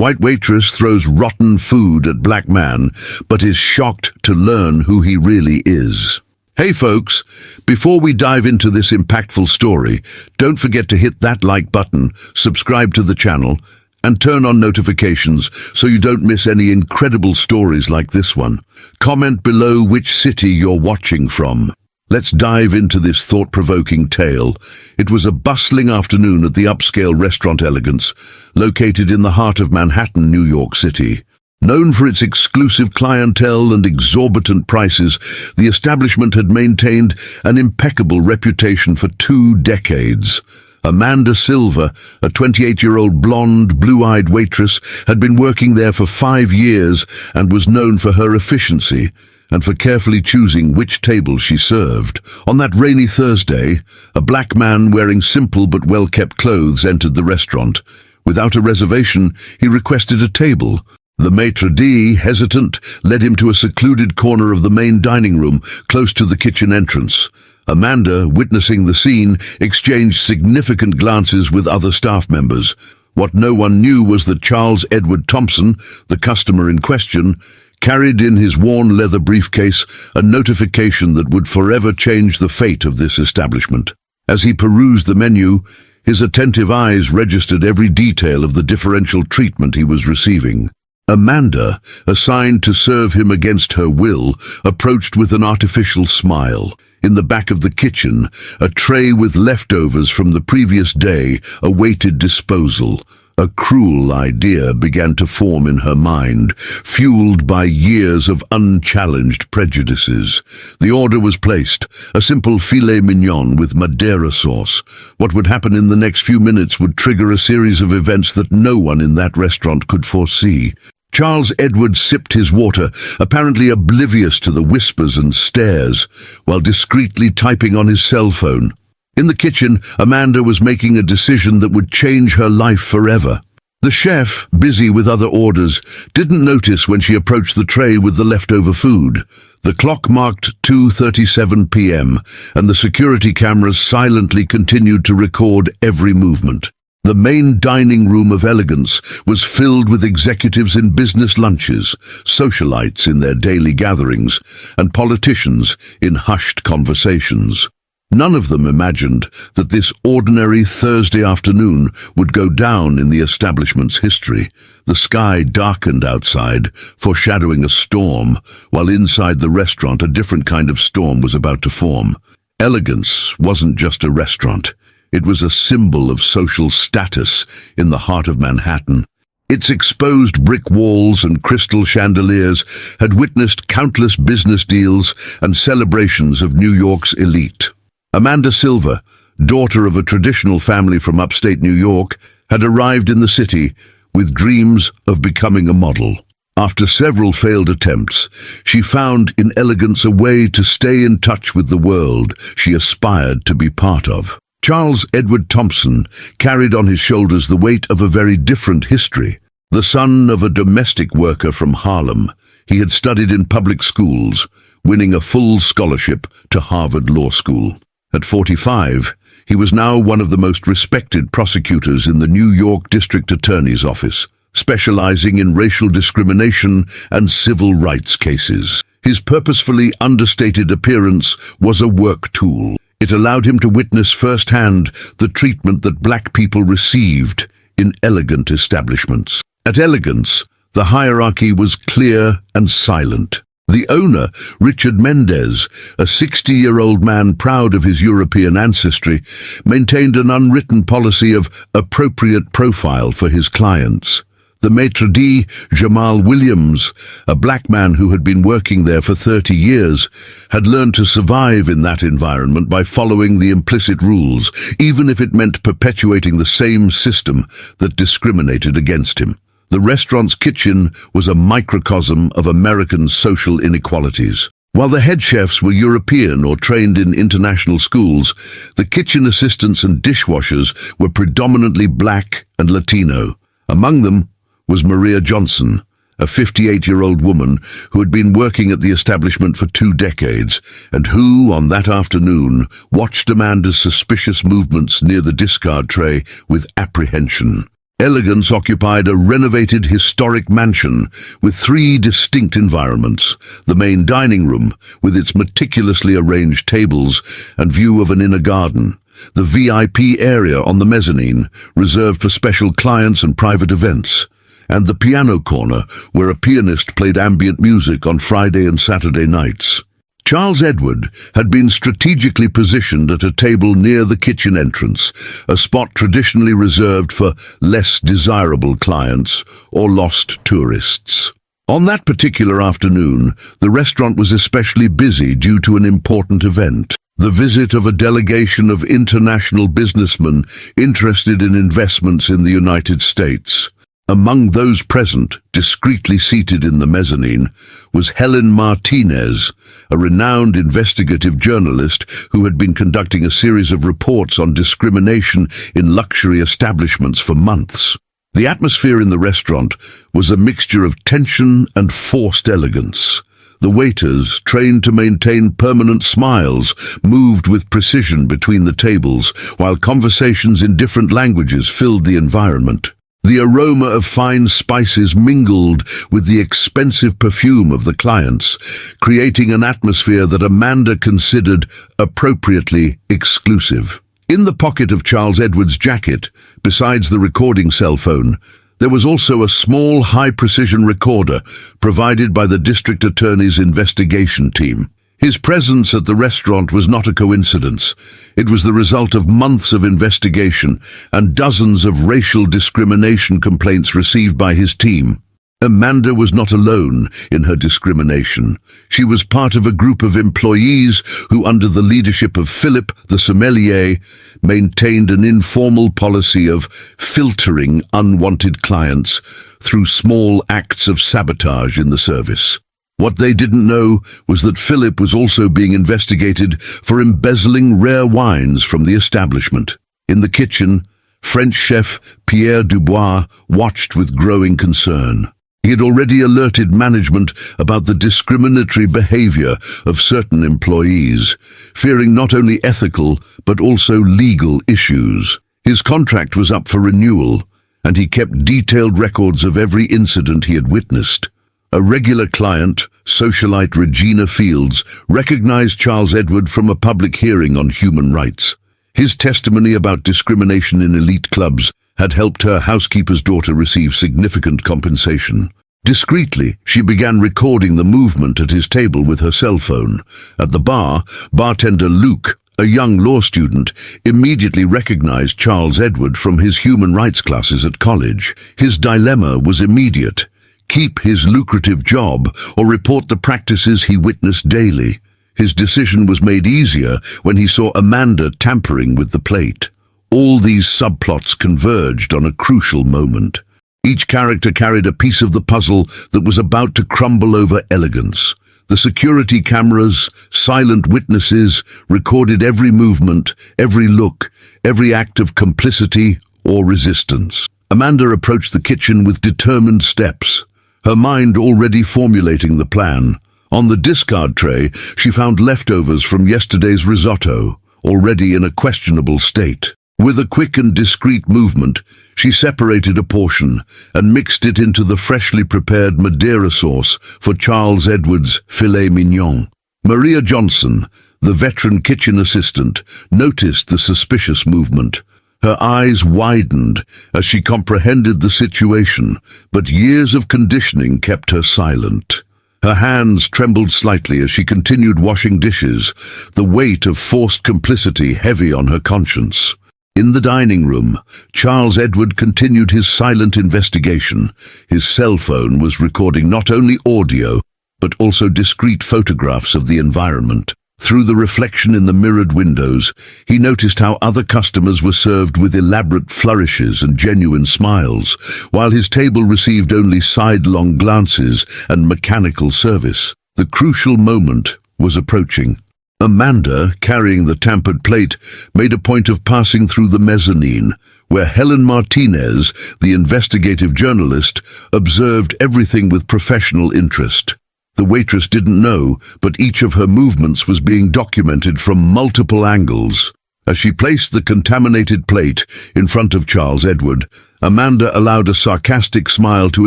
White waitress throws rotten food at black man, but is shocked to learn who he really is. Hey folks, before we dive into this impactful story, don't forget to hit that like button, subscribe to the channel, and turn on notifications so you don't miss any incredible stories like this one. Comment below which city you're watching from. Let's dive into this thought-provoking tale. It was a bustling afternoon at the upscale restaurant Elegance, located in the heart of Manhattan, New York City. Known for its exclusive clientele and exorbitant prices, the establishment had maintained an impeccable reputation for 2 decades. Amanda Silva, a 28-year-old blonde, blue-eyed waitress, had been working there for 5 years and was known for her efficiency and for carefully choosing which table she served. On that rainy Thursday, a black man wearing simple but well-kept clothes entered the restaurant. Without a reservation, he requested a table. The maitre d', hesitant, led him to a secluded corner of the main dining room, close to the kitchen entrance. Amanda, witnessing the scene, exchanged significant glances with other staff members. What no one knew was that Charles Edward Thompson, the customer in question, carried in his worn leather briefcase a notification that would forever change the fate of this establishment. As he perused the menu, his attentive eyes registered every detail of the differential treatment he was receiving. Amanda, assigned to serve him against her will, approached with an artificial smile. In the back of the kitchen, a tray with leftovers from the previous day awaited disposal. A cruel idea began to form in her mind, fueled by years of unchallenged prejudices. The order was placed, a simple filet mignon with Madeira sauce. What would happen in the next few minutes would trigger a series of events that no one in that restaurant could foresee. Charles Edward sipped his water, apparently oblivious to the whispers and stares, while discreetly typing on his cell phone. In the kitchen, Amanda was making a decision that would change her life forever. The chef, busy with other orders, didn't notice when she approached the tray with the leftover food. The clock marked 2:37 p.m., and the security cameras silently continued to record every movement. The main dining room of Elegance was filled with executives in business lunches, socialites in their daily gatherings, and politicians in hushed conversations. None of them imagined that this ordinary Thursday afternoon would go down in the establishment's history. The sky darkened outside, foreshadowing a storm, while inside the restaurant a different kind of storm was about to form. Elegance wasn't just a restaurant. It was a symbol of social status in the heart of Manhattan. Its exposed brick walls and crystal chandeliers had witnessed countless business deals and celebrations of New York's elite. Amanda Silva, daughter of a traditional family from upstate New York, had arrived in the city with dreams of becoming a model. After several failed attempts, she found in Elegance a way to stay in touch with the world she aspired to be part of. Charles Edward Thompson carried on his shoulders the weight of a very different history. The son of a domestic worker from Harlem, he had studied in public schools, winning a full scholarship to Harvard Law School. At 45, he was now one of the most respected prosecutors in the New York District Attorney's Office, specializing in racial discrimination and civil rights cases. His purposefully understated appearance was a work tool. It allowed him to witness firsthand the treatment that black people received in elegant establishments. At Elegance, the hierarchy was clear and silent. The owner, Richard Mendez, a 60-year-old man proud of his European ancestry, maintained an unwritten policy of appropriate profile for his clients. The maitre d', Jamal Williams, a black man who had been working there for 30 years, had learned to survive in that environment by following the implicit rules, even if it meant perpetuating the same system that discriminated against him. The restaurant's kitchen was a microcosm of American social inequalities. While the head chefs were European or trained in international schools, the kitchen assistants and dishwashers were predominantly black and Latino. Among them was Maria Johnson, a 58-year-old woman who had been working at the establishment for 2 decades and who, on that afternoon, watched Amanda's suspicious movements near the discard tray with apprehension. Elegance occupied a renovated historic mansion with three distinct environments: the main dining room, with its meticulously arranged tables and view of an inner garden; the VIP area on the mezzanine, reserved for special clients and private events; and the piano corner, where a pianist played ambient music on Friday and Saturday nights. Charles Edward had been strategically positioned at a table near the kitchen entrance, a spot traditionally reserved for less desirable clients or lost tourists. On that particular afternoon, the restaurant was especially busy due to an important event: the visit of a delegation of international businessmen interested in investments in the United States. Among those present, discreetly seated in the mezzanine, was Helen Martinez, a renowned investigative journalist who had been conducting a series of reports on discrimination in luxury establishments for months. The atmosphere in the restaurant was a mixture of tension and forced elegance. The waiters, trained to maintain permanent smiles, moved with precision between the tables, while conversations in different languages filled the environment. The aroma of fine spices mingled with the expensive perfume of the clients, creating an atmosphere that Amanda considered appropriately exclusive. In the pocket of Charles Edward's jacket, besides the recording cell phone, there was also a small high-precision recorder provided by the district attorney's investigation team. His presence at the restaurant was not a coincidence. It was the result of months of investigation and dozens of racial discrimination complaints received by his team. Amanda was not alone in her discrimination. She was part of a group of employees who, under the leadership of Philip, the sommelier, maintained an informal policy of filtering unwanted clients through small acts of sabotage in the service. What they didn't know was that Philip was also being investigated for embezzling rare wines from the establishment. In the kitchen, French chef Pierre Dubois watched with growing concern. He had already alerted management about the discriminatory behavior of certain employees, fearing not only ethical but also legal issues. His contract was up for renewal, and he kept detailed records of every incident he had witnessed. A regular client, socialite Regina Fields, recognized Charles Edward from a public hearing on human rights. His testimony about discrimination in elite clubs had helped her housekeeper's daughter receive significant compensation. Discreetly, she began recording the movement at his table with her cell phone. At the bar, bartender Luke, a young law student, immediately recognized Charles Edward from his human rights classes at college. His dilemma was immediate: keep his lucrative job or report the practices he witnessed daily. His decision was made easier when he saw Amanda tampering with the plate. All these subplots converged on a crucial moment. Each character carried a piece of the puzzle that was about to crumble over elegance. The security cameras, silent witnesses, recorded every movement, every look, every act of complicity or resistance. Amanda approached the kitchen with determined steps, her mind already formulating the plan. On the discard tray, she found leftovers from yesterday's risotto, already in a questionable state. With a quick and discreet movement, she separated a portion and mixed it into the freshly prepared Madeira sauce for Charles Edward's filet mignon. Maria Johnson, the veteran kitchen assistant, noticed the suspicious movement. Her eyes widened as she comprehended the situation, but years of conditioning kept her silent. Her hands trembled slightly as she continued washing dishes, the weight of forced complicity heavy on her conscience. In the dining room, Charles Edward continued his silent investigation. His cell phone was recording not only audio, but also discrete photographs of the environment. Through the reflection in the mirrored windows, he noticed how other customers were served with elaborate flourishes and genuine smiles, while his table received only sidelong glances and mechanical service. The crucial moment was approaching. Amanda, carrying the tampered plate, made a point of passing through the mezzanine, where Helen Martinez, the investigative journalist, observed everything with professional interest. The waitress didn't know, but each of her movements was being documented from multiple angles. As she placed the contaminated plate in front of Charles Edward, Amanda allowed a sarcastic smile to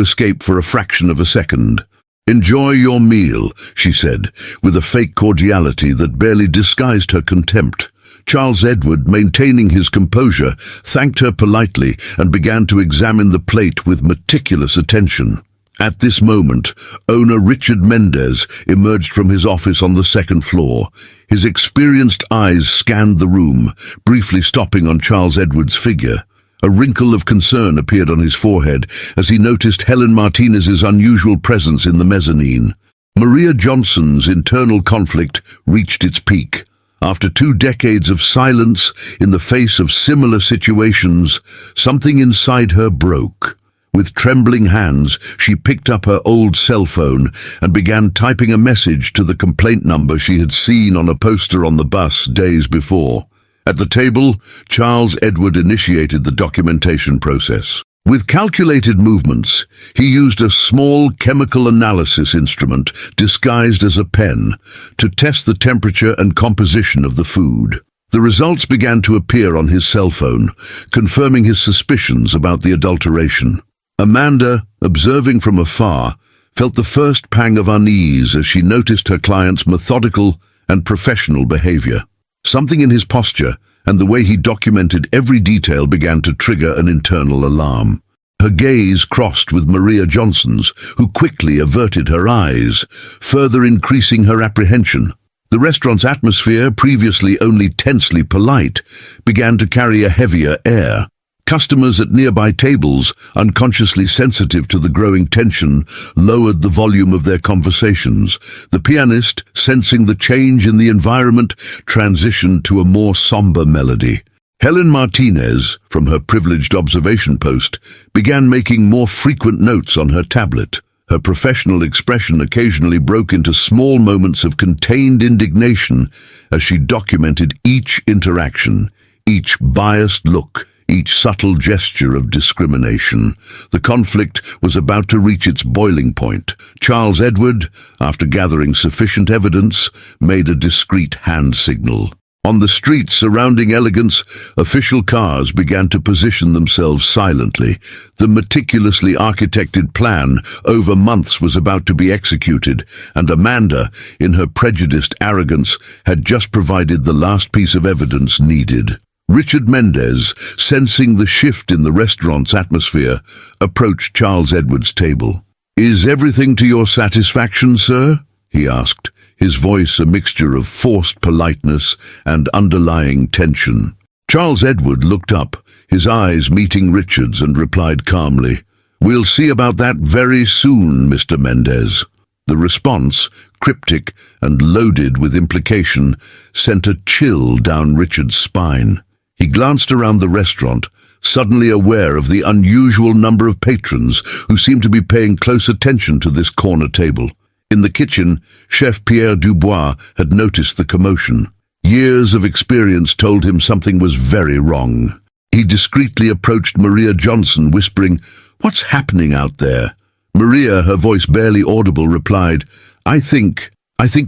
escape for a fraction of a second. "Enjoy your meal," she said, with a fake cordiality that barely disguised her contempt. Charles Edward, maintaining his composure, thanked her politely and began to examine the plate with meticulous attention. At this moment, owner Richard Mendez emerged from his office on the second floor. His experienced eyes scanned the room, briefly stopping on Charles Edward's figure. A wrinkle of concern appeared on his forehead as he noticed Helen Martinez's unusual presence in the mezzanine. Maria Johnson's internal conflict reached its peak. After 2 decades of silence in the face of similar situations, something inside her broke. With trembling hands, she picked up her old cell phone and began typing a message to the complaint number she had seen on a poster on the bus days before. At the table, Charles Edward initiated the documentation process. With calculated movements, he used a small chemical analysis instrument disguised as a pen to test the temperature and composition of the food. The results began to appear on his cell phone, confirming his suspicions about the adulteration. Amanda, observing from afar, felt the first pang of unease as she noticed her client's methodical and professional behavior. Something in his posture and the way he documented every detail began to trigger an internal alarm. Her gaze crossed with Maria Johnson's, who quickly averted her eyes, further increasing her apprehension. The restaurant's atmosphere, previously only tensely polite, began to carry a heavier air. Customers at nearby tables, unconsciously sensitive to the growing tension, lowered the volume of their conversations. The pianist, sensing the change in the environment, transitioned to a more somber melody. Helen Martinez, from her privileged observation post, began making more frequent notes on her tablet. Her professional expression occasionally broke into small moments of contained indignation as she documented each interaction, each biased look, each subtle gesture of discrimination. The conflict was about to reach its boiling point. Charles Edward, after gathering sufficient evidence, made a discreet hand signal. On the streets surrounding Elegance, official cars began to position themselves silently. The meticulously architected plan over months was about to be executed, and Amanda, in her prejudiced arrogance, had just provided the last piece of evidence needed. Richard Mendez, sensing the shift in the restaurant's atmosphere, approached Charles Edward's table. "Is everything to your satisfaction, sir?" he asked, his voice a mixture of forced politeness and underlying tension. Charles Edward looked up, his eyes meeting Richard's, and replied calmly, "We'll see about that very soon, Mr. Mendez." The response, cryptic and loaded with implication, sent a chill down Richard's spine. He glanced around the restaurant, suddenly aware of the unusual number of patrons who seemed to be paying close attention to this corner table. In the kitchen, Chef Pierre Dubois had noticed the commotion. Years of experience told him something was very wrong. He discreetly approached Maria Johnson, whispering, "What's happening out there?" Maria, her voice barely audible, replied, I think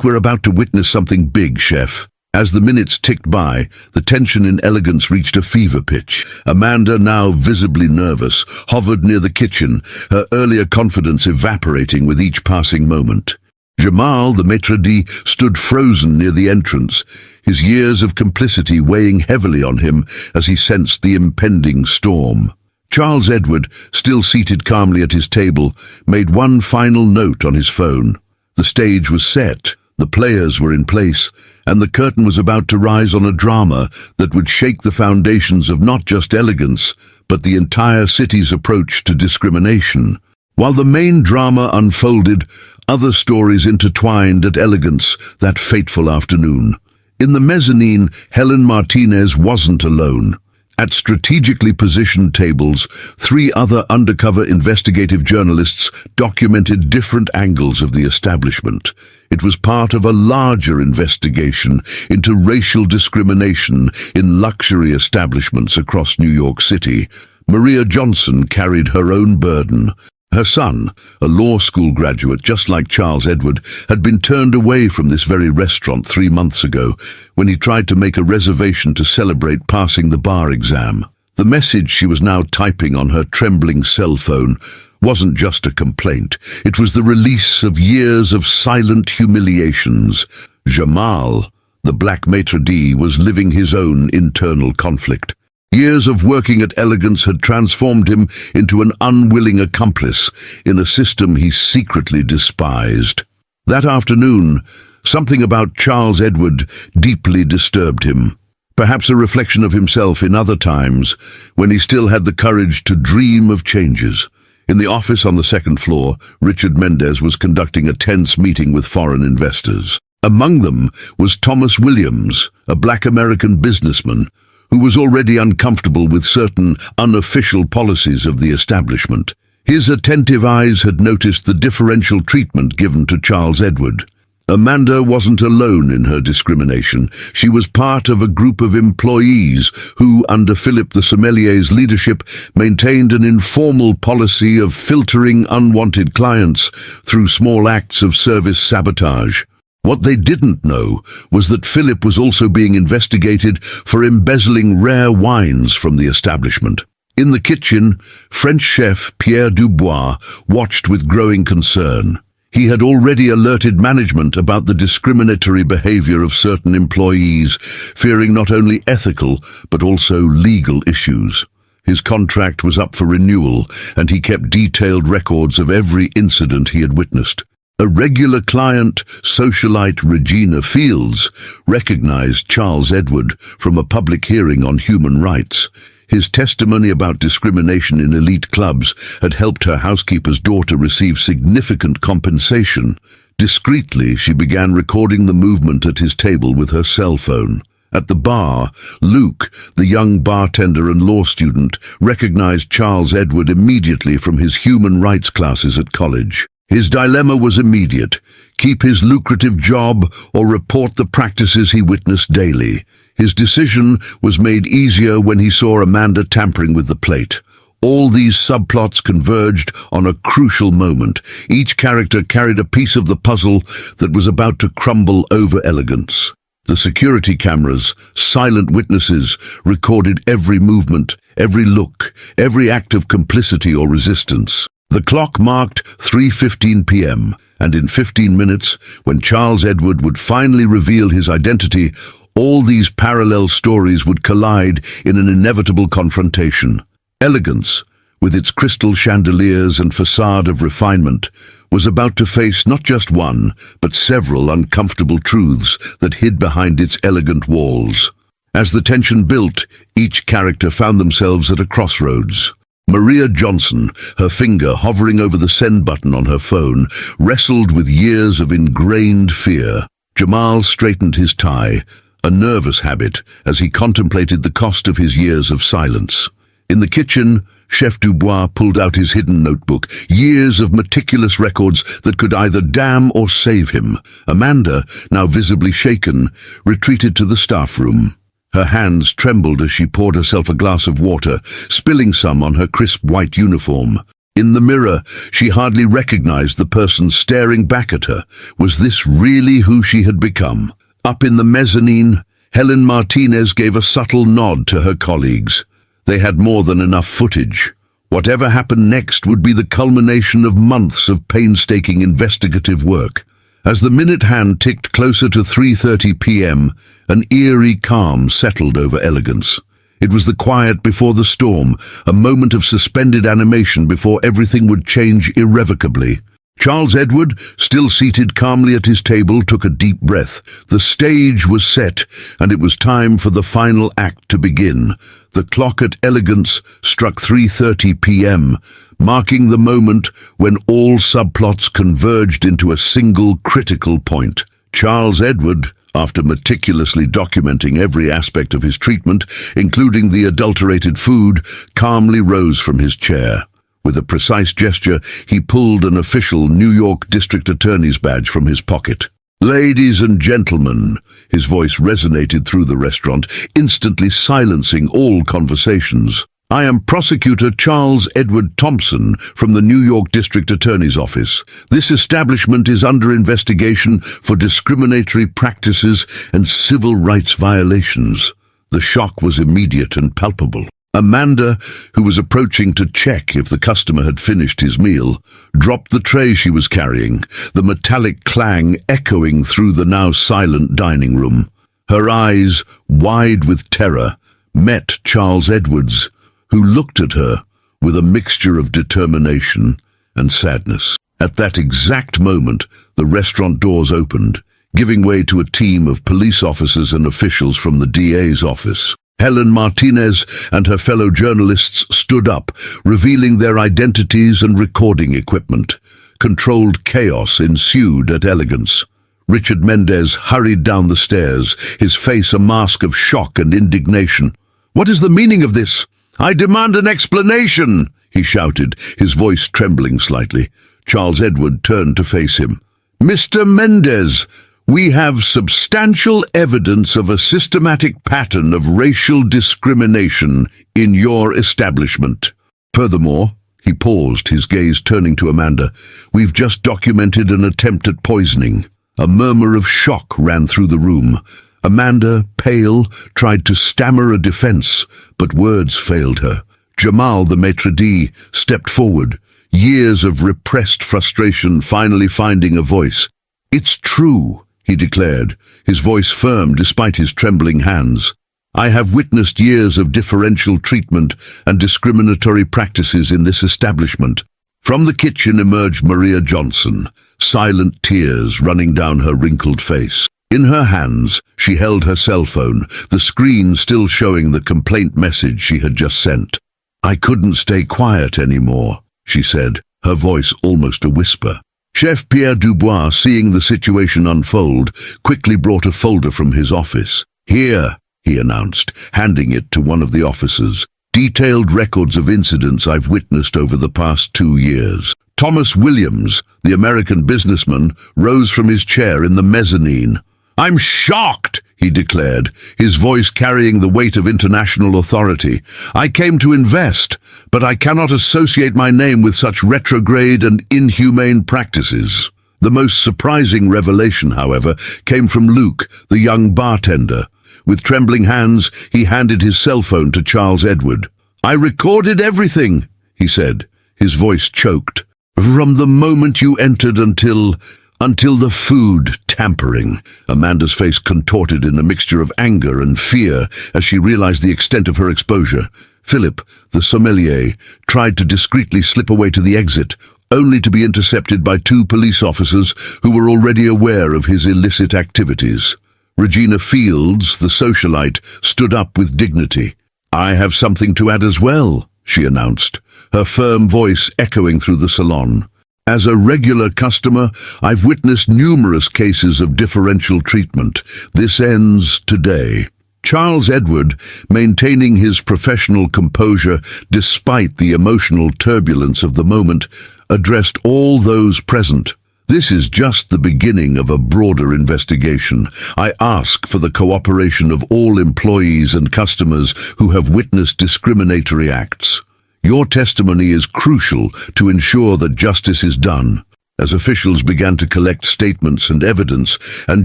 we're about to witness something big, Chef." As the minutes ticked by, the tension in Elegance reached a fever pitch. Amanda, now visibly nervous, hovered near the kitchen, her earlier confidence evaporating with each passing moment. Jamal, the maitre d', stood frozen near the entrance, his years of complicity weighing heavily on him as he sensed the impending storm. Charles Edward, still seated calmly at his table, made one final note on his phone. The stage was set, the players were in place, and the curtain was about to rise on a drama that would shake the foundations of not just Elegance, but the entire city's approach to discrimination. While the main drama unfolded, other stories intertwined at Elegance that fateful afternoon. In the mezzanine, Helen Martinez wasn't alone. At strategically positioned tables, 3 other undercover investigative journalists documented different angles of the establishment. It was part of a larger investigation into racial discrimination in luxury establishments across New York City. Maria Johnson carried her own burden. Her son, a law school graduate just like Charles Edward, had been turned away from this very restaurant 3 months ago when he tried to make a reservation to celebrate passing the bar exam. The message she was now typing on her trembling cell phone wasn't just a complaint. It was the release of years of silent humiliations. Jamal, the black maitre d', was living his own internal conflict. Years of working at Elegance had transformed him into an unwilling accomplice in a system he secretly despised. That afternoon, something about Charles Edward deeply disturbed him. Perhaps a reflection of himself in other times, when he still had the courage to dream of changes. In the office on the second floor, Richard Mendez was conducting a tense meeting with foreign investors. Among them was Thomas Williams, a black American businessman, who was already uncomfortable with certain unofficial policies of the establishment. His attentive eyes had noticed the differential treatment given to Charles Edward. Amanda wasn't alone in her discrimination. She was part of a group of employees who, under Philip the sommelier's leadership, maintained an informal policy of filtering unwanted clients through small acts of service sabotage. What they didn't know was that Philip was also being investigated for embezzling rare wines from the establishment. In the kitchen, French chef Pierre Dubois watched with growing concern. He had already alerted management about the discriminatory behavior of certain employees, fearing not only ethical but also legal issues. His contract was up for renewal, and he kept detailed records of every incident he had witnessed. A regular client, socialite Regina Fields, recognized Charles Edward from a public hearing on human rights. His testimony about discrimination in elite clubs had helped her housekeeper's daughter receive significant compensation. Discreetly, she began recording the movement at his table with her cell phone. At the bar, Luke, the young bartender and law student, recognized Charles Edward immediately from his human rights classes at college. His dilemma was immediate: keep his lucrative job or report the practices he witnessed daily. His decision was made easier when he saw Amanda tampering with the plate. All these subplots converged on a crucial moment. Each character carried a piece of the puzzle that was about to crumble over Elegance. The security cameras, silent witnesses, recorded every movement, every look, every act of complicity or resistance. The clock marked 3:15 p.m., and in 15 minutes, when Charles Edward would finally reveal his identity, all these parallel stories would collide in an inevitable confrontation. Elegance, with its crystal chandeliers and facade of refinement, was about to face not just one, but several uncomfortable truths that hid behind its elegant walls. As the tension built, each character found themselves at a crossroads. Maria Johnson, her finger hovering over the send button on her phone, wrestled with years of ingrained fear. Jamal straightened his tie, a nervous habit, as he contemplated the cost of his years of silence. In the kitchen, Chef Dubois pulled out his hidden notebook, years of meticulous records that could either damn or save him. Amanda, now visibly shaken, retreated to the staff room. Her hands trembled as she poured herself a glass of water, spilling some on her crisp white uniform. In the mirror, she hardly recognized the person staring back at her. Was this really who she had become? Up in the mezzanine, Helen Martinez gave a subtle nod to her colleagues. They had more than enough footage. Whatever happened next would be the culmination of months of painstaking investigative work. As the minute hand ticked closer to 3:30 p.m., an eerie calm settled over Elegance. It was the quiet before the storm, a moment of suspended animation before everything would change irrevocably. Charles Edward, still seated calmly at his table, took a deep breath. The stage was set, and it was time for the final act to begin. The clock at Elegance struck 3:30 p.m., marking the moment when all subplots converged into a single critical point. Charles Edward, after meticulously documenting every aspect of his treatment, including the adulterated food, calmly rose from his chair. With a precise gesture, he pulled an official New York District Attorney's badge from his pocket. "Ladies and gentlemen," his voice resonated through the restaurant, instantly silencing all conversations. "I am Prosecutor Charles Edward Thompson from the New York District Attorney's Office. This establishment is under investigation for discriminatory practices and civil rights violations." The shock was immediate and palpable. Amanda, who was approaching to check if the customer had finished his meal, dropped the tray she was carrying, the metallic clang echoing through the now silent dining room. Her eyes, wide with terror, met Charles Edward's, who looked at her with a mixture of determination and sadness. At that exact moment, the restaurant doors opened, giving way to a team of police officers and officials from the DA's office. Helen Martinez and her fellow journalists stood up, revealing their identities and recording equipment. Controlled chaos ensued at Elegance. Richard Mendez hurried down the stairs, his face a mask of shock and indignation. "What is the meaning of this? I demand an explanation!" he shouted, his voice trembling slightly. Charles Edward turned to face him. "Mr. Mendez, we have substantial evidence of a systematic pattern of racial discrimination in your establishment. Furthermore," he paused, his gaze turning to Amanda, "we've just documented an attempt at poisoning." A murmur of shock ran through the room. Amanda, pale, tried to stammer a defense, but words failed her. Jamal, the maitre d', stepped forward, years of repressed frustration finally finding a voice. "It's true," he declared, his voice firm despite his trembling hands. "I have witnessed years of differential treatment and discriminatory practices in this establishment." From the kitchen emerged Maria Johnson, silent tears running down her wrinkled face. In her hands, she held her cell phone, the screen still showing the complaint message she had just sent. "I couldn't stay quiet anymore," she said, her voice almost a whisper. Chef Pierre Dubois, seeing the situation unfold, quickly brought a folder from his office. "Here," he announced, handing it to one of the officers. "Detailed records of incidents I've witnessed over the past 2 years." Thomas Williams, the American businessman, rose from his chair in the mezzanine. "I'm shocked," he declared, his voice carrying the weight of international authority. "I came to invest, but I cannot associate my name with such retrograde and inhumane practices." The most surprising revelation, however, came from Luke, the young bartender. With trembling hands, he handed his cell phone to Charles Edward. "I recorded everything," he said, his voice choked. "From the moment you entered until the food tampering." Amanda's face contorted in a mixture of anger and fear as she realized the extent of her exposure. Philip, the sommelier, tried to discreetly slip away to the exit, only to be intercepted by 2 police officers who were already aware of his illicit activities. Regina Fields, the socialite, stood up with dignity. "I have something to add as well," she announced, her firm voice echoing through the salon. "As a regular customer, I've witnessed numerous cases of differential treatment. This ends today." Charles Edward, maintaining his professional composure despite the emotional turbulence of the moment, addressed all those present. "This is just the beginning of a broader investigation. I ask for the cooperation of all employees and customers who have witnessed discriminatory acts. Your testimony is crucial to ensure that justice is done." As officials began to collect statements and evidence, and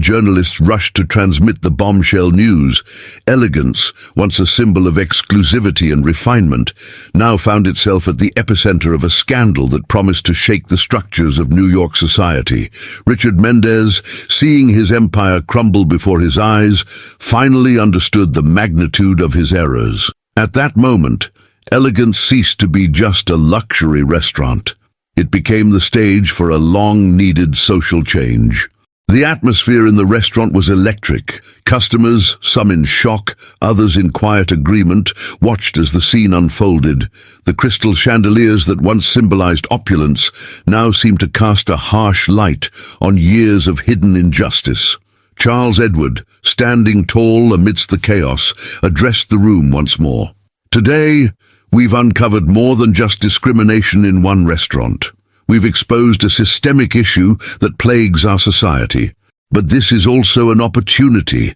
journalists rushed to transmit the bombshell news, Elegance, once a symbol of exclusivity and refinement, now found itself at the epicenter of a scandal that promised to shake the structures of New York society. Richard Mendez, seeing his empire crumble before his eyes, finally understood the magnitude of his errors. At that moment, Elegance ceased to be just a luxury restaurant. It became the stage for a long-needed social change. The atmosphere in the restaurant was electric. Customers, some in shock, others in quiet agreement, watched as the scene unfolded. The crystal chandeliers that once symbolized opulence now seemed to cast a harsh light on years of hidden injustice. Charles Edward, standing tall amidst the chaos, addressed the room once more. "Today, we've uncovered more than just discrimination in one restaurant. We've exposed a systemic issue that plagues our society. But this is also an opportunity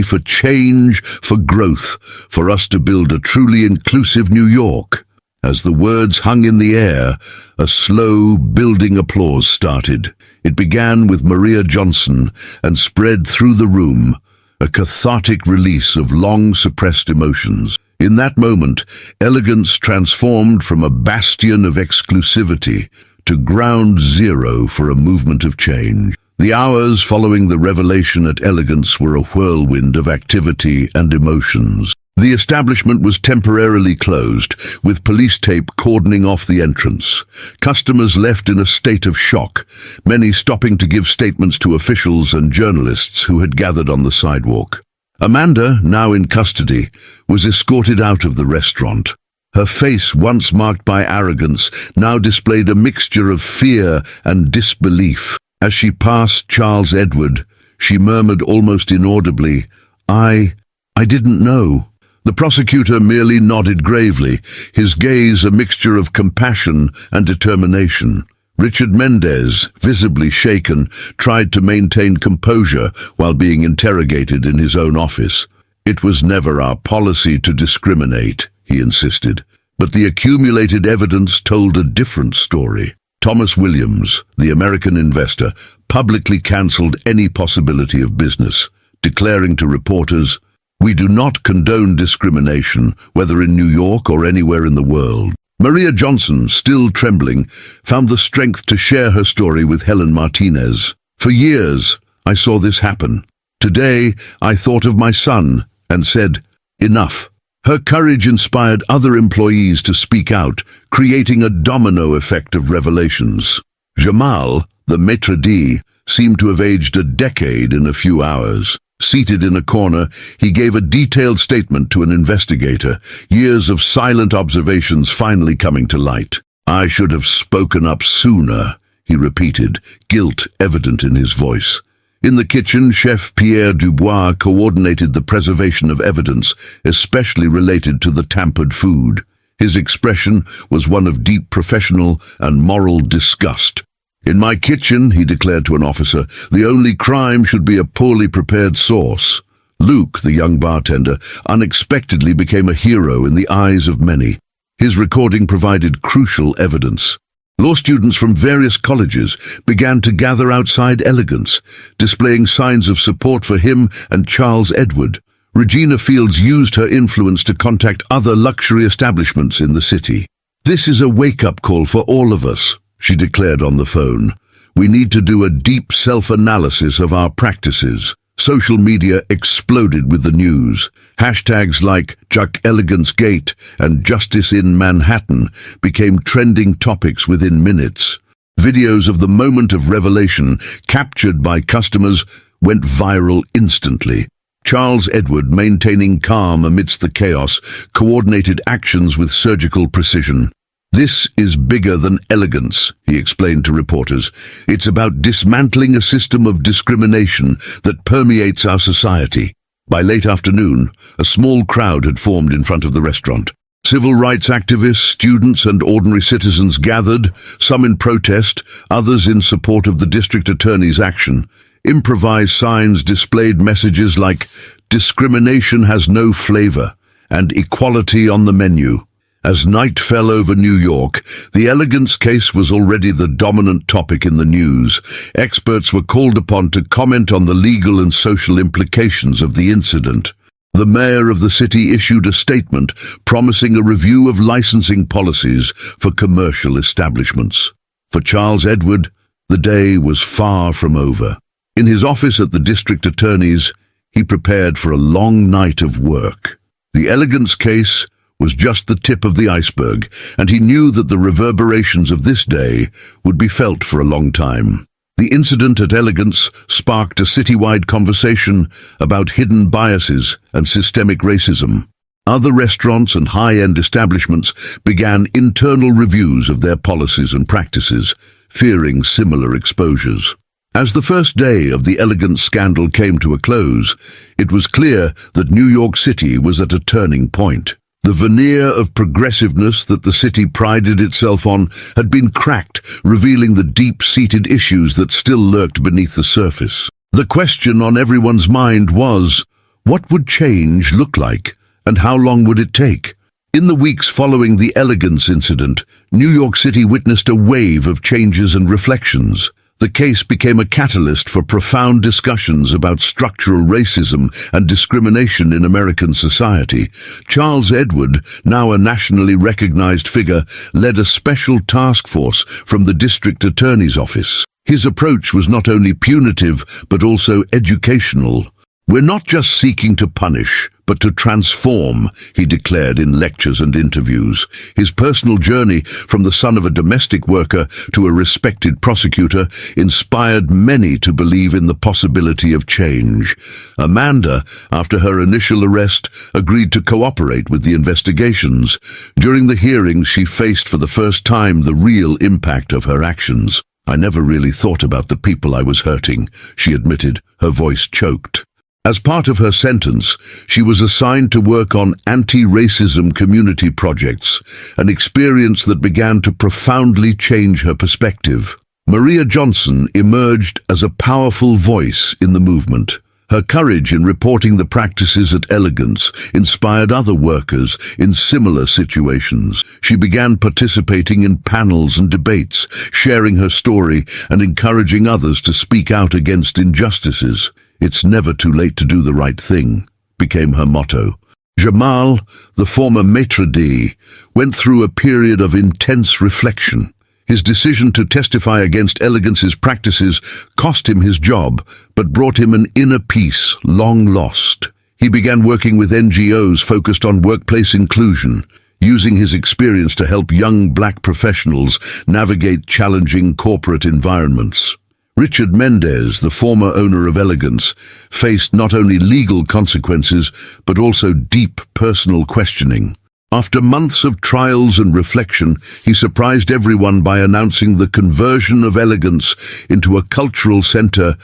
for change, for growth, for us to build a truly inclusive New York." As the words hung in the air, a slow, building applause started. It began with Maria Johnson and spread through the room, a cathartic release of long-suppressed emotions. In that moment, elegance transformed from a bastion of exclusivity to ground zero for a movement of change. The hours following the revelation at Elegance were a whirlwind of activity and emotions. The establishment was temporarily closed, with police tape cordoning off the entrance. Customers left in a state of shock, many stopping to give statements to officials and journalists who had gathered on the sidewalk. Amanda, now in custody, was escorted out of the restaurant. Her face, once marked by arrogance, now displayed a mixture of fear and disbelief. As she passed Charles Edward, she murmured almost inaudibly, I didn't know." The prosecutor merely nodded gravely, his gaze a mixture of compassion and determination. Richard Mendez, visibly shaken, tried to maintain composure while being interrogated in his own office. "It was never our policy to discriminate," he insisted, but the accumulated evidence told a different story. Thomas Williams, the American investor, publicly cancelled any possibility of business, declaring to reporters, "We do not condone discrimination, whether in New York or anywhere in the world." Maria Johnson, still trembling, found the strength to share her story with Helen Martinez. "For years, I saw this happen. Today, I thought of my son and said, enough." Her courage inspired other employees to speak out, creating a domino effect of revelations. Jamal, the maitre d', seemed to have aged a decade in a few hours. Seated in a corner, he gave a detailed statement to an investigator, years of silent observations finally coming to light. "I should have spoken up sooner," he repeated, guilt evident in his voice. In the kitchen, Chef Pierre Dubois coordinated the preservation of evidence, especially related to the tampered food. His expression was one of deep professional and moral disgust. "In my kitchen," he declared to an officer, "the only crime should be a poorly prepared sauce." Luke, the young bartender, unexpectedly became a hero in the eyes of many. His recording provided crucial evidence. Law students from various colleges began to gather outside Elegance, displaying signs of support for him and Charles Edward. Regina Fields used her influence to contact other luxury establishments in the city. "This is a wake-up call for all of us," she declared on the phone. "We need to do a deep self-analysis of our practices." Social media exploded with the news. Hashtags like Jack Elegance Gate and Justice in Manhattan became trending topics within minutes. Videos of the moment of revelation, captured by customers, went viral instantly. Charles Edward, maintaining calm amidst the chaos, coordinated actions with surgical precision. "This is bigger than elegance," he explained to reporters. "It's about dismantling a system of discrimination that permeates our society." By late afternoon, a small crowd had formed in front of the restaurant. Civil rights activists, students, and ordinary citizens gathered, some in protest, others in support of the district attorney's action. Improvised signs displayed messages like "Discrimination has no flavor" and "Equality on the menu." As night fell over New York, the Elegance case was already the dominant topic in the news. Experts were called upon to comment on the legal and social implications of the incident. The mayor of the city issued a statement promising a review of licensing policies for commercial establishments. For Charles Edward, the day was far from over. In his office at the district attorney's, he prepared for a long night of work. The Elegance case was just the tip of the iceberg, and he knew that the reverberations of this day would be felt for a long time. The incident at Elegance sparked a citywide conversation about hidden biases and systemic racism. Other restaurants and high-end establishments began internal reviews of their policies and practices, fearing similar exposures. As the first day of the Elegance scandal came to a close, it was clear that New York City was at a turning point. The veneer of progressiveness that the city prided itself on had been cracked, revealing the deep-seated issues that still lurked beneath the surface. The question on everyone's mind was, what would change look like, and how long would it take? In the weeks following the Elegance incident, New York City witnessed a wave of changes and reflections. The case became a catalyst for profound discussions about structural racism and discrimination in American society. Charles Edward, now a nationally recognized figure, led a special task force from the district attorney's office. His approach was not only punitive, but also educational. "We're not just seeking to punish, but to transform," he declared in lectures and interviews. His personal journey from the son of a domestic worker to a respected prosecutor inspired many to believe in the possibility of change. Amanda, after her initial arrest, agreed to cooperate with the investigations. During the hearings, she faced for the first time the real impact of her actions. "I never really thought about the people I was hurting," she admitted, her voice choked. As part of her sentence, she was assigned to work on anti-racism community projects, an experience that began to profoundly change her perspective. Maria Johnson emerged as a powerful voice in the movement. Her courage in reporting the practices at Elegance inspired other workers in similar situations. She began participating in panels and debates, sharing her story and encouraging others to speak out against injustices. "It's never too late to do the right thing," became her motto. Jamal, the former maitre d', went through a period of intense reflection. His decision to testify against Elegance's practices cost him his job, but brought him an inner peace long lost. He began working with NGOs focused on workplace inclusion, using his experience to help young black professionals navigate challenging corporate environments. Richard Mendez, the former owner of Elegance, faced not only legal consequences, but also deep personal questioning. After months of trials and reflection, he surprised everyone by announcing the conversion of Elegance into a cultural center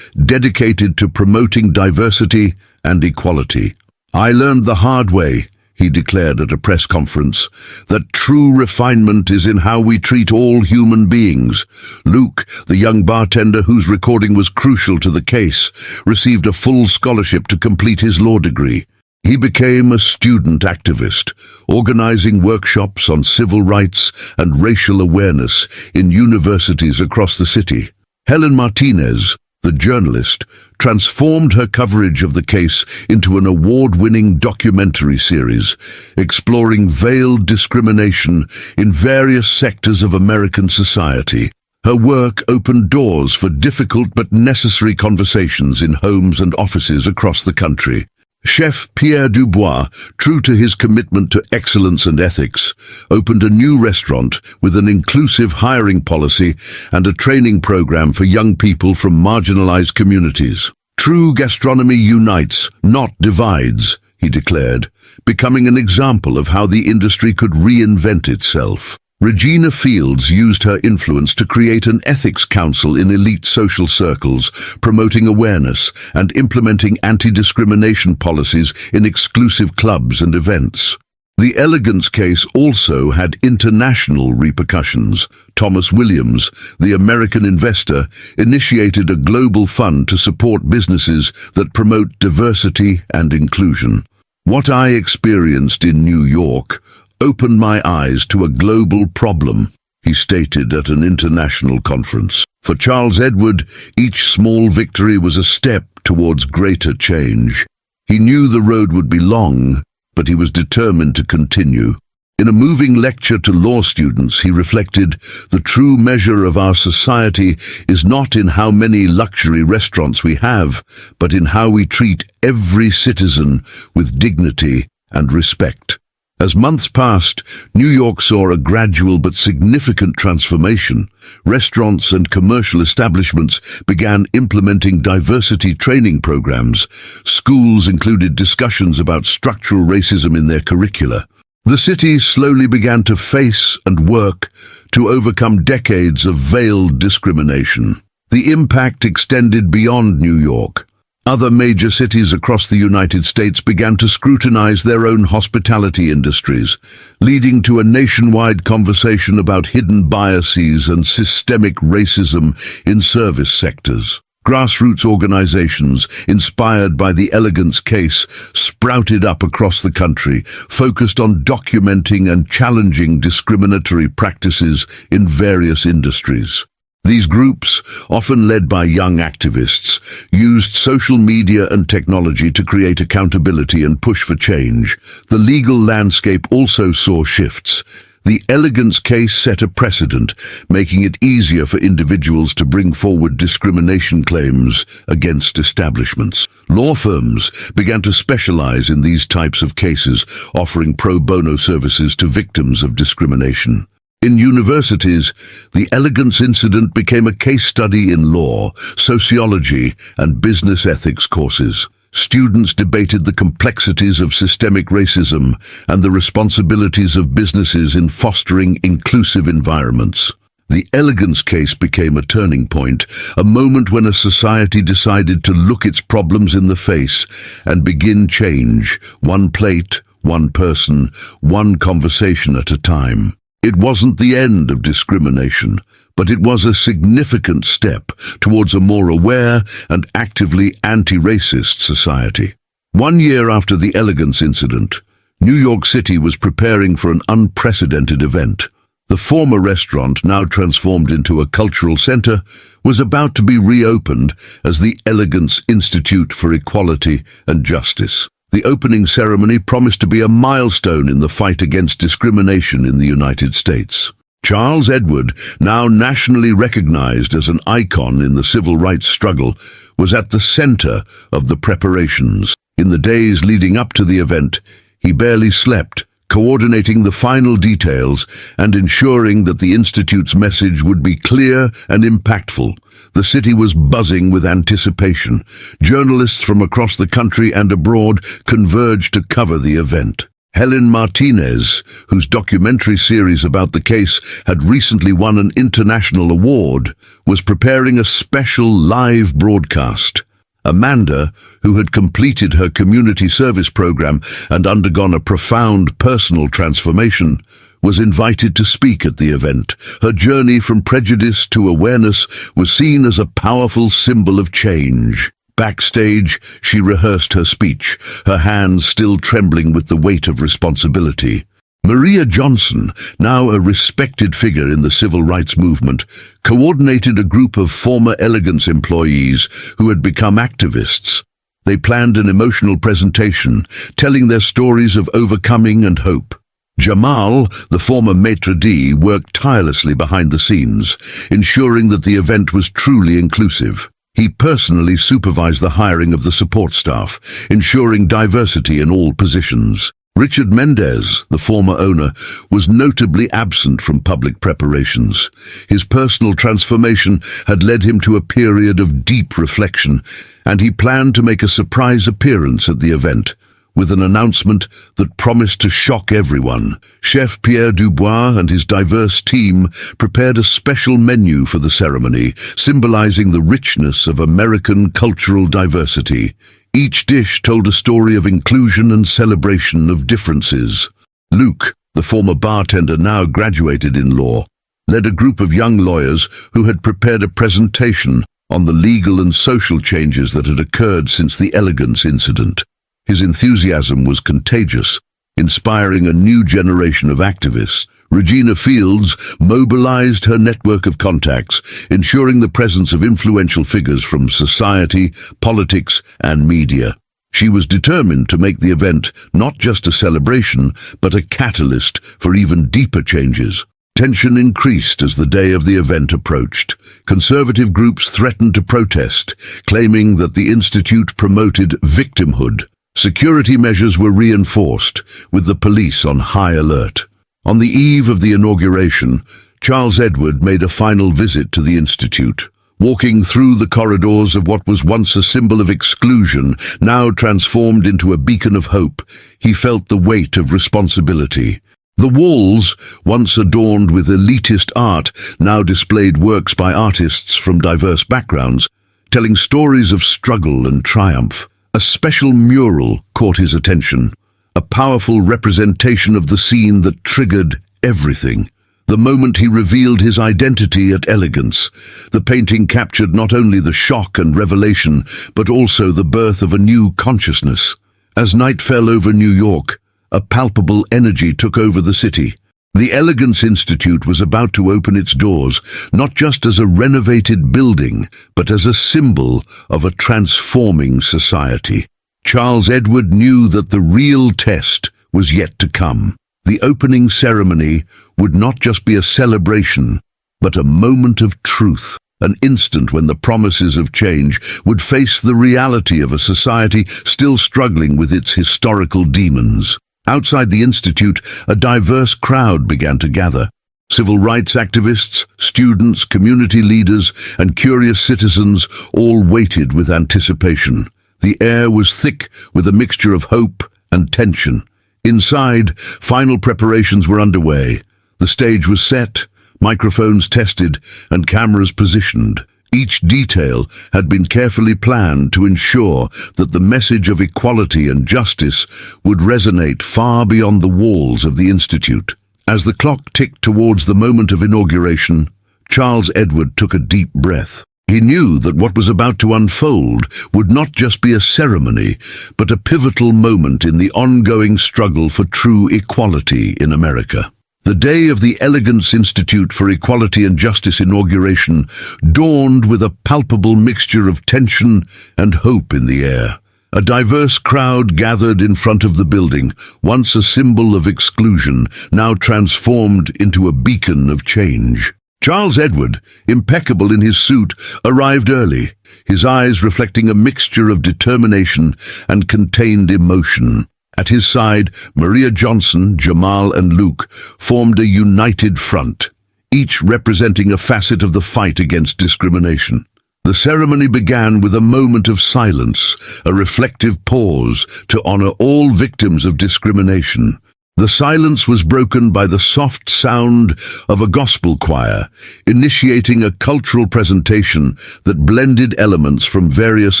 dedicated to promoting diversity and equality. "I learned the hard way," he declared at a press conference, "that true refinement is in how we treat all human beings." Luke, the young bartender whose recording was crucial to the case, received a full scholarship to complete his law degree. He became a student activist, organizing workshops on civil rights and racial awareness in universities across the city. Helen Martinez, the journalist, transformed her coverage of the case into an award-winning documentary series, exploring veiled discrimination in various sectors of American society. Her work opened doors for difficult but necessary conversations in homes and offices across the country. Chef Pierre Dubois, true to his commitment to excellence and ethics, opened a new restaurant with an inclusive hiring policy and a training program for young people from marginalized communities. "True gastronomy unites, not divides," he declared, becoming an example of how the industry could reinvent itself. Regina Fields used her influence to create an ethics council in elite social circles, promoting awareness and implementing anti-discrimination policies in exclusive clubs and events. The Elegance case also had international repercussions. Thomas Williams, the American investor, initiated a global fund to support businesses that promote diversity and inclusion. "What I experienced in New York opened my eyes to a global problem," he stated at an international conference. For Charles Edward, each small victory was a step towards greater change. He knew the road would be long, but he was determined to continue. In a moving lecture to law students, he reflected, "The true measure of our society is not in how many luxury restaurants we have, but in how we treat every citizen with dignity and respect." As months passed, New York saw a gradual but significant transformation. Restaurants and commercial establishments began implementing diversity training programs. Schools included discussions about structural racism in their curricula. The city slowly began to face and work to overcome decades of veiled discrimination. The impact extended beyond New York. Other major cities across the United States began to scrutinize their own hospitality industries, leading to a nationwide conversation about hidden biases and systemic racism in service sectors. Grassroots organizations, inspired by the Elegance case, sprouted up across the country, focused on documenting and challenging discriminatory practices in various industries. These groups, often led by young activists, used social media and technology to create accountability and push for change. The legal landscape also saw shifts. The Elegance case set a precedent, making it easier for individuals to bring forward discrimination claims against establishments. Law firms began to specialize in these types of cases, offering pro bono services to victims of discrimination. In universities, the Elegance incident became a case study in law, sociology, and business ethics courses. Students debated the complexities of systemic racism and the responsibilities of businesses in fostering inclusive environments. The Elegance case became a turning point, a moment when a society decided to look its problems in the face and begin change, one plate, one person, one conversation at a time. It wasn't the end of discrimination, but it was a significant step towards a more aware and actively anti-racist society. 1 year after the Elegance incident, New York City was preparing for an unprecedented event. The former restaurant, now transformed into a cultural center, was about to be reopened as the Elegance Institute for Equality and Justice. The opening ceremony promised to be a milestone in the fight against discrimination in the United States. Charles Edward, now nationally recognized as an icon in the civil rights struggle, was at the center of the preparations. In the days leading up to the event, he barely slept, coordinating the final details and ensuring that the Institute's message would be clear and impactful. The city was buzzing with anticipation. Journalists from across the country and abroad converged to cover the event. Helen Martinez, whose documentary series about the case had recently won an international award, was preparing a special live broadcast. Amanda, who had completed her community service program and undergone a profound personal transformation, was invited to speak at the event. Her journey from prejudice to awareness was seen as a powerful symbol of change. Backstage, she rehearsed her speech, her hands still trembling with the weight of responsibility. Maria Johnson, now a respected figure in the civil rights movement, coordinated a group of former Elegance employees who had become activists. They planned an emotional presentation, telling their stories of overcoming and hope. Jamal, the former maitre d', worked tirelessly behind the scenes, ensuring that the event was truly inclusive. He personally supervised the hiring of the support staff, ensuring diversity in all positions. Richard Mendez, the former owner, was notably absent from public preparations. His personal transformation had led him to a period of deep reflection, and he planned to make a surprise appearance at the event, with an announcement that promised to shock everyone. Chef Pierre Dubois and his diverse team prepared a special menu for the ceremony, symbolizing the richness of American cultural diversity. Each dish told a story of inclusion and celebration of differences. Luke, the former bartender now graduated in law, led a group of young lawyers who had prepared a presentation on the legal and social changes that had occurred since the Elegance incident. His enthusiasm was contagious, inspiring a new generation of activists. Regina Fields mobilized her network of contacts, ensuring the presence of influential figures from society, politics, and media. She was determined to make the event not just a celebration, but a catalyst for even deeper changes. Tension increased as the day of the event approached. Conservative groups threatened to protest, claiming that the Institute promoted victimhood. Security measures were reinforced, with the police on high alert. On the eve of the inauguration, Charles Edward made a final visit to the Institute. Walking through the corridors of what was once a symbol of exclusion, now transformed into a beacon of hope, he felt the weight of responsibility. The walls, once adorned with elitist art, now displayed works by artists from diverse backgrounds, telling stories of struggle and triumph. A special mural caught his attention, a powerful representation of the scene that triggered everything. The moment he revealed his identity at Elegance, the painting captured not only the shock and revelation, but also the birth of a new consciousness. As night fell over New York, a palpable energy took over the city. The Elegance Institute was about to open its doors, not just as a renovated building, but as a symbol of a transforming society. Charles Edward knew that the real test was yet to come. The opening ceremony would not just be a celebration, but a moment of truth, an instant when the promises of change would face the reality of a society still struggling with its historical demons. Outside the institute, a diverse crowd began to gather. Civil rights activists, students, community leaders, and curious citizens all waited with anticipation. The air was thick with a mixture of hope and tension. Inside, final preparations were underway. The stage was set, microphones tested, and cameras positioned. Each detail had been carefully planned to ensure that the message of equality and justice would resonate far beyond the walls of the Institute. As the clock ticked towards the moment of inauguration, Charles Edward took a deep breath. He knew that what was about to unfold would not just be a ceremony, but a pivotal moment in the ongoing struggle for true equality in America. The day of the Elegance Institute for Equality and Justice inauguration dawned with a palpable mixture of tension and hope in the air. A diverse crowd gathered in front of the building, once a symbol of exclusion, now transformed into a beacon of change. Charles Edward, impeccable in his suit, arrived early, his eyes reflecting a mixture of determination and contained emotion. At his side, Maria Johnson, Jamal, and Luke formed a united front, each representing a facet of the fight against discrimination. The ceremony began with a moment of silence, a reflective pause to honor all victims of discrimination. The silence was broken by the soft sound of a gospel choir, initiating a cultural presentation that blended elements from various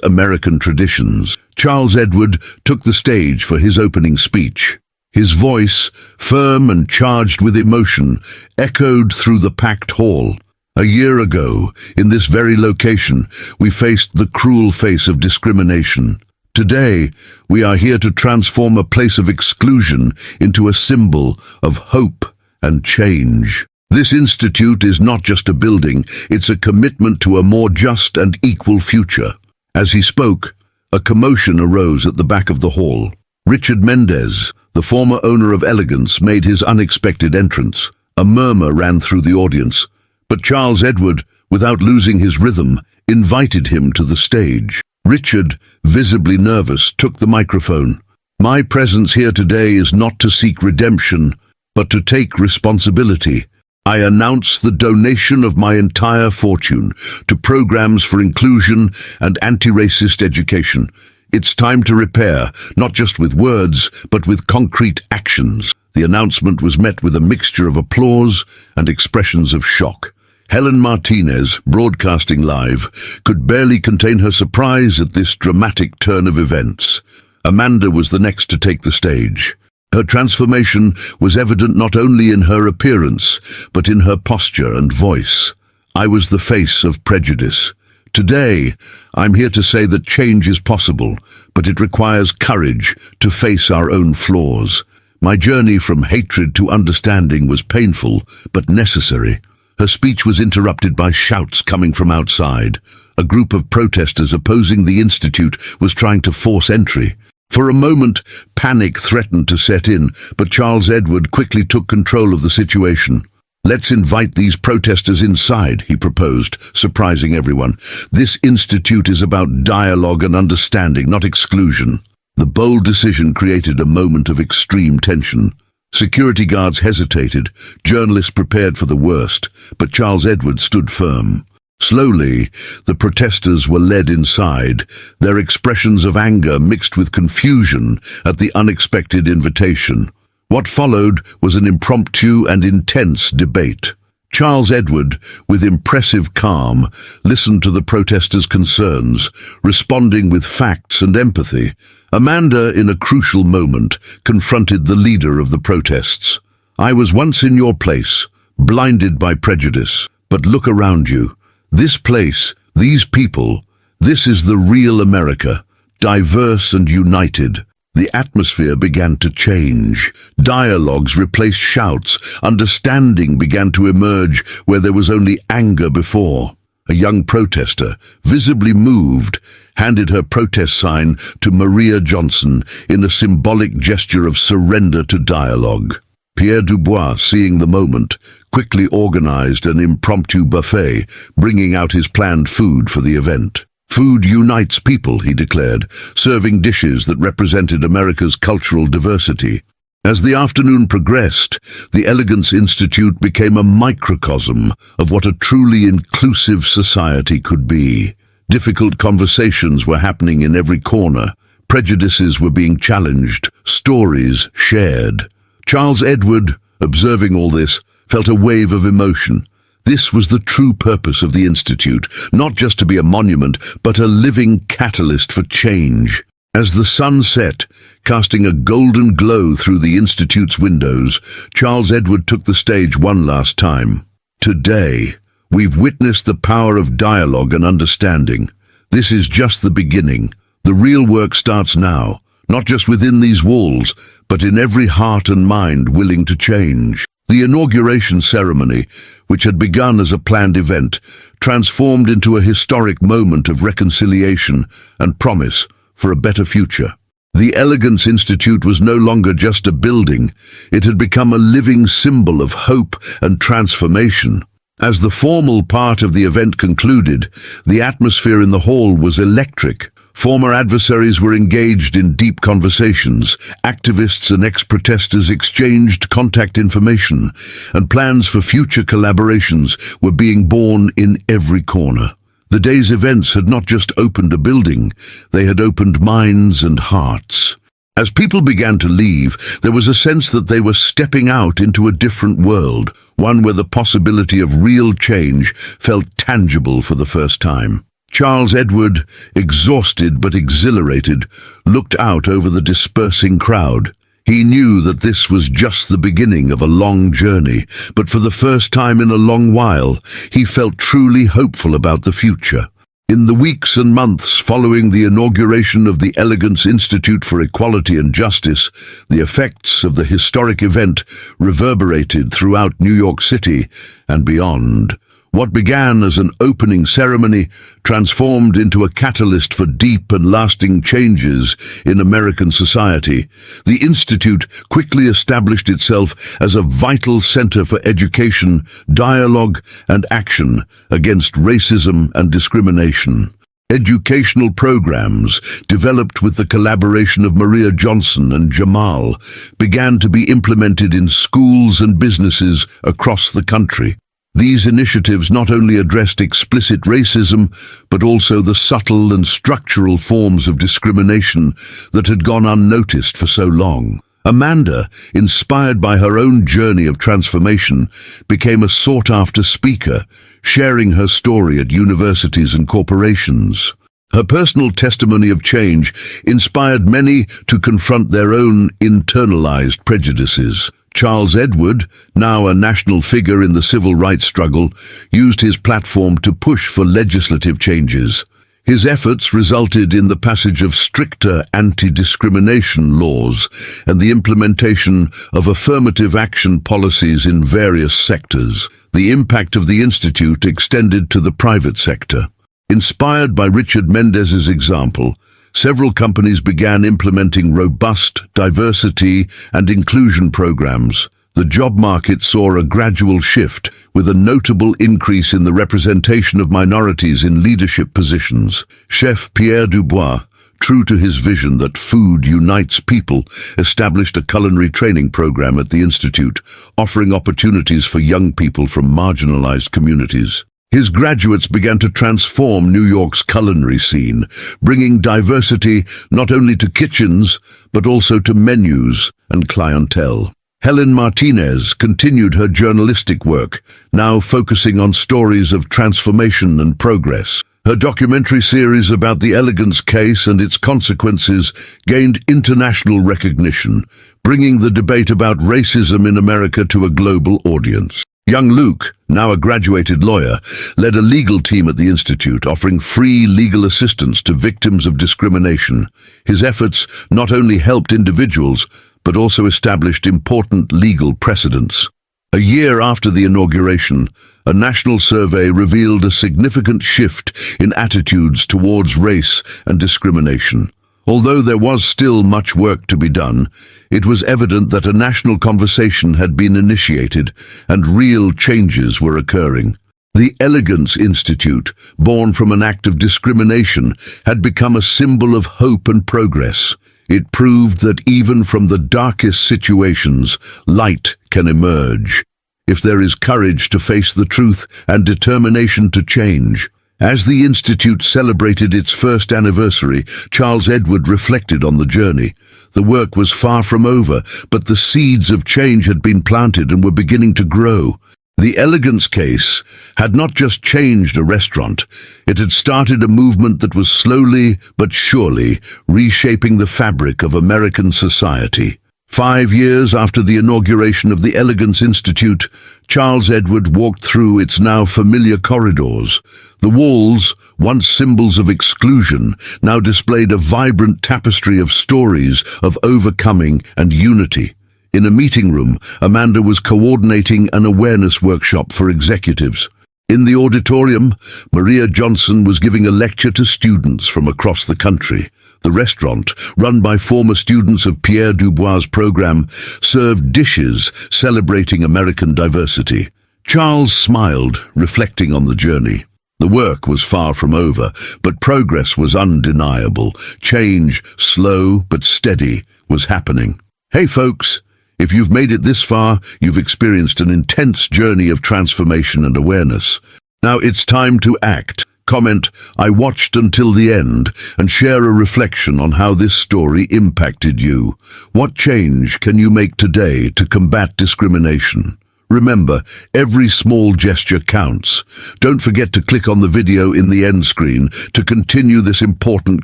American traditions. Charles Edward took the stage for his opening speech. His voice, firm and charged with emotion, echoed through the packed hall. A year ago, in this very location, we faced the cruel face of discrimination. Today, we are here to transform a place of exclusion into a symbol of hope and change. This institute is not just a building, it's a commitment to a more just and equal future. As he spoke, a commotion arose at the back of the hall. Richard Mendez, the former owner of Elegance, made his unexpected entrance. A murmur ran through the audience, but Charles Edward, without losing his rhythm, invited him to the stage. Richard, visibly nervous, took the microphone. "My presence here today is not to seek redemption, but to take responsibility. I announce the donation of my entire fortune to programs for inclusion and anti-racist education. It's time to repair, not just with words, but with concrete actions." The announcement was met with a mixture of applause and expressions of shock. Helen Martinez, broadcasting live, could barely contain her surprise at this dramatic turn of events. Amanda was the next to take the stage. Her transformation was evident not only in her appearance, but in her posture and voice. "I was the face of prejudice. Today, I'm here to say that change is possible, but it requires courage to face our own flaws. My journey from hatred to understanding was painful, but necessary." Her speech was interrupted by shouts coming from outside. A group of protesters opposing the institute was trying to force entry. For a moment, panic threatened to set in, but Charles Edward quickly took control of the situation. "Let's invite these protesters inside," he proposed, surprising everyone. "This institute is about dialogue and understanding, not exclusion." The bold decision created a moment of extreme tension. Security guards hesitated, journalists prepared for the worst, but Charles Edward stood firm. Slowly, the protesters were led inside, their expressions of anger mixed with confusion at the unexpected invitation. What followed was an impromptu and intense debate. Charles Edward, with impressive calm, listened to the protesters' concerns, responding with facts and empathy. Amanda, in a crucial moment, confronted the leader of the protests. "I was once in your place, blinded by prejudice. But look around you. This place, these people, this is the real America, diverse and united." the atmosphere began to change. Dialogues replaced shouts. Understanding began to emerge where there was only anger before. A young protester, visibly moved, handed her protest sign to Maria Johnson in a symbolic gesture of surrender to dialogue. Pierre Dubois, seeing the moment, quickly organized an impromptu buffet, bringing out his planned food for the event. "Food unites people," he declared, serving dishes that represented America's cultural diversity. As the afternoon progressed, the Elegance Institute became a microcosm of what a truly inclusive society could be. Difficult conversations were happening in every corner. Prejudices were being challenged, stories shared. Charles Edward, observing all this, felt a wave of emotion. This was the true purpose of the Institute, not just to be a monument, but a living catalyst for change. As the sun set, casting a golden glow through the Institute's windows, Charles Edward took the stage one last time. "Today, we've witnessed the power of dialogue and understanding. This is just the beginning. The real work starts now, not just within these walls, but in every heart and mind willing to change." The inauguration ceremony, which had begun as a planned event, transformed into a historic moment of reconciliation and promise for a better future. The Elegance Institute was no longer just a building. It had become a living symbol of hope and transformation. As the formal part of the event concluded, the atmosphere in the hall was electric. Former adversaries were engaged in deep conversations. Activists and ex-protesters exchanged contact information, and plans for future collaborations were being born in every corner. The day's events had not just opened a building, they had opened minds and hearts. As people began to leave, there was a sense that they were stepping out into a different world, one where the possibility of real change felt tangible for the first time. Charles Edward, exhausted but exhilarated, looked out over the dispersing crowd. He knew that this was just the beginning of a long journey, but for the first time in a long while, he felt truly hopeful about the future. In the weeks and months following the inauguration of the Elegance Institute for Equality and Justice, the effects of the historic event reverberated throughout New York City and beyond. What began as an opening ceremony transformed into a catalyst for deep and lasting changes in American society. The Institute quickly established itself as a vital center for education, dialogue, and action against racism and discrimination. Educational programs, developed with the collaboration of Maria Johnson and Jamal, began to be implemented in schools and businesses across the country. These initiatives not only addressed explicit racism, but also the subtle and structural forms of discrimination that had gone unnoticed for so long. Amanda, inspired by her own journey of transformation, became a sought-after speaker, sharing her story at universities and corporations. Her personal testimony of change inspired many to confront their own internalized prejudices. Charles Edward, now a national figure in the civil rights struggle, used his platform to push for legislative changes. His efforts resulted in the passage of stricter anti-discrimination laws and the implementation of affirmative action policies in various sectors. The impact of the Institute extended to the private sector. Inspired by Richard Mendez's example, several companies began implementing robust diversity and inclusion programs. The job market saw a gradual shift, with a notable increase in the representation of minorities in leadership positions. Chef Pierre Dubois, true to his vision that food unites people, established a culinary training program at the Institute, offering opportunities for young people from marginalized communities. His graduates began to transform New York's culinary scene, bringing diversity not only to kitchens, but also to menus and clientele. Helen Martinez continued her journalistic work, now focusing on stories of transformation and progress. Her documentary series about the Elegance case and its consequences gained international recognition, bringing the debate about racism in America to a global audience. Young Luke, now a graduated lawyer, led a legal team at the Institute, offering free legal assistance to victims of discrimination. His efforts not only helped individuals, but also established important legal precedents. A year after the inauguration, a national survey revealed a significant shift in attitudes towards race and discrimination. Although there was still much work to be done, it was evident that a national conversation had been initiated and real changes were occurring. The Elegance Institute, born from an act of discrimination, had become a symbol of hope and progress. It proved that even from the darkest situations, light can emerge, if there is courage to face the truth and determination to change. As the Institute celebrated its first anniversary, Charles Edward reflected on the journey. The work was far from over, but the seeds of change had been planted and were beginning to grow. The Elegance case had not just changed a restaurant, it had started a movement that was slowly but surely reshaping the fabric of American society. 5 years after the inauguration of the Elegance Institute, Charles Edward walked through its now familiar corridors. The walls, once symbols of exclusion, now displayed a vibrant tapestry of stories of overcoming and unity. In a meeting room, Amanda was coordinating an awareness workshop for executives. In the auditorium, Maria Johnson was giving a lecture to students from across the country. The restaurant, run by former students of Pierre Dubois' program, served dishes celebrating American diversity. Charles smiled, reflecting on the journey. The work was far from over, but progress was undeniable. Change, slow but steady, was happening. Hey folks, if you've made it this far, you've experienced an intense journey of transformation and awareness. Now it's time to act. Comment, "I watched until the end," and share a reflection on how this story impacted you. What change can you make today to combat discrimination? Remember, every small gesture counts. Don't forget to click on the video in the end screen to continue this important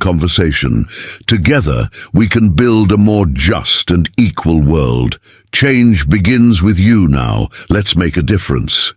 conversation. Together, we can build a more just and equal world. Change begins with you now. Let's make a difference.